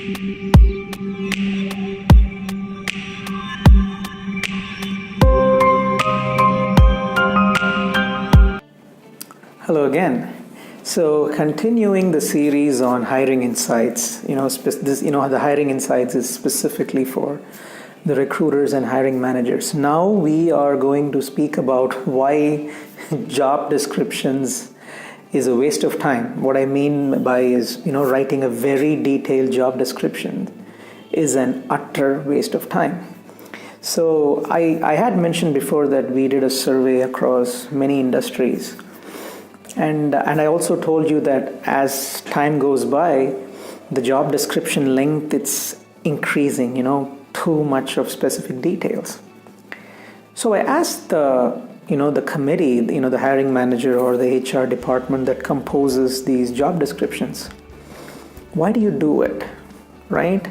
Hello again. So continuing the series on hiring insights, the hiring insights is specifically for the recruiters and hiring managers. Now we are going to speak about why job descriptions is a waste of time. What I mean by is, writing a very detailed job description is an utter waste of time. So I had mentioned before that we did a survey across many industries. And I also told you that as time goes by, the job description length, it's increasing, too much of specific details. So I asked the committee, the hiring manager or the HR department that composes these job descriptions, why do you do it, right?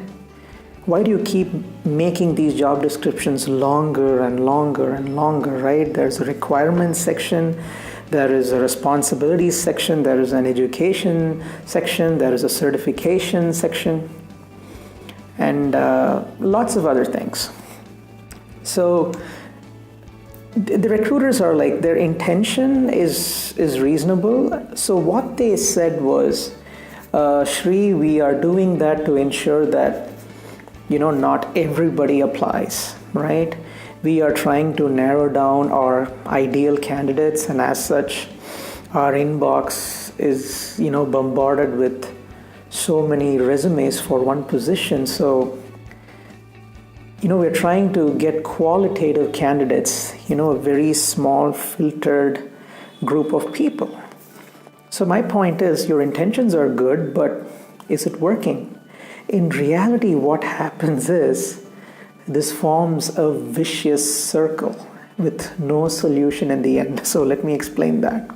Why do you keep making these job descriptions longer and longer and longer, right? There's a requirements section, there is a responsibilities section, there is an education section, there is a certification section, and lots of other things. So the recruiters are like, their intention is reasonable. So what they said was, Shri, we are doing that to ensure that, not everybody applies, right? We are trying to narrow down our ideal candidates, and as such, our inbox is, bombarded with so many resumes for one position. So, we're trying to get qualitative candidates, a very small filtered group of people. So my point is, your intentions are good, but is it working? In reality, what happens is, this forms a vicious circle with no solution in the end. So let me explain that.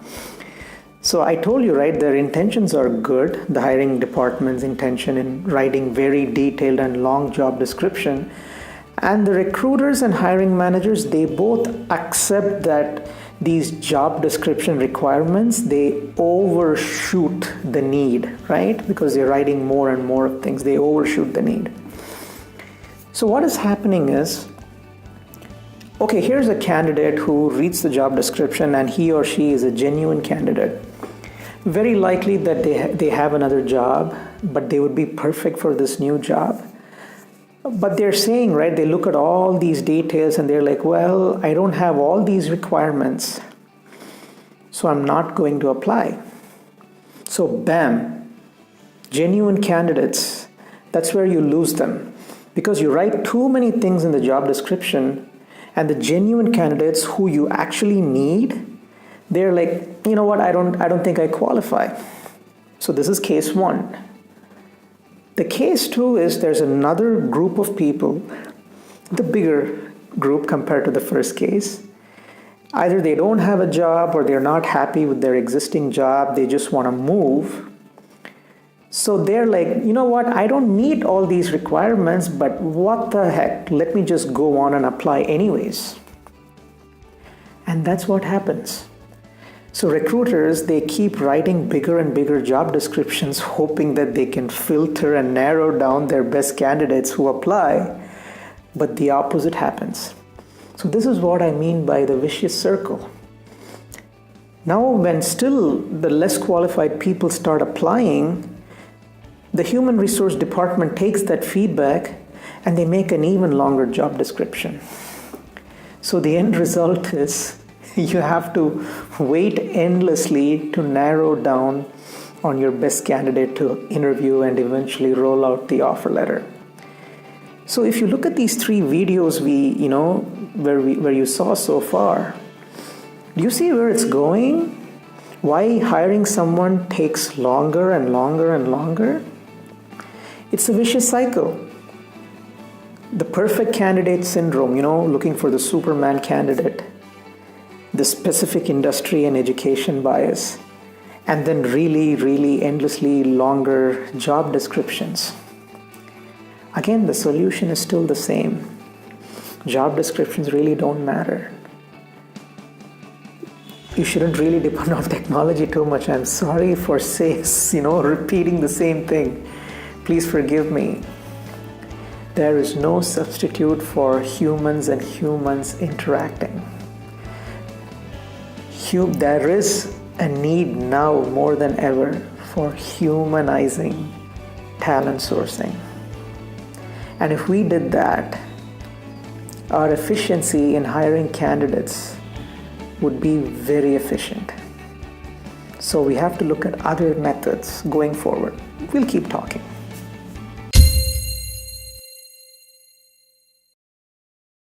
So I told you, right, their intentions are good, the hiring department's intention in writing very detailed and long job description. And the recruiters and hiring managers, they both accept that these job description requirements, they overshoot the need, right? Because they're writing more and more things, they overshoot the need. So what is happening is, okay, here's a candidate who reads the job description and he or she is a genuine candidate. Very likely that they have another job, but they would be perfect for this new job. But they're saying, right, they look at all these details and they're like, well, I don't have all these requirements, so I'm not going to apply. So bam, genuine candidates, that's where you lose them. Because you write too many things in the job description, and the genuine candidates who you actually need, they're like, you know what, I don't think I qualify. So this is case one. The case two is there's another group of people, the bigger group compared to the first case. Either they don't have a job or they're not happy with their existing job, they just want to move. So they're like, you know what, I don't meet all these requirements, but what the heck, let me just go on and apply anyways. And that's what happens. So recruiters, they keep writing bigger and bigger job descriptions, hoping that they can filter and narrow down their best candidates who apply, but the opposite happens. So this is what I mean by the vicious circle. Now, when still the less qualified people start applying, the human resource department takes that feedback and they make an even longer job description. So the end result is you have to wait endlessly to narrow down on your best candidate to interview and eventually roll out the offer letter. So if you look at these three videos where you saw so far, do you see where it's going? Why hiring someone takes longer and longer and longer? It's a vicious cycle. The perfect candidate syndrome, looking for the Superman candidate, the specific industry and education bias, and then really, really endlessly longer job descriptions. Again, the solution is still the same. Job descriptions really don't matter. You shouldn't really depend on technology too much. I'm sorry for repeating the same thing. please forgive me. There is no substitute for humans and humans interacting. There is a need now more than ever for humanizing talent sourcing. And if we did that, our efficiency in hiring candidates would be very efficient. So we have to look at other methods going forward. We'll keep talking.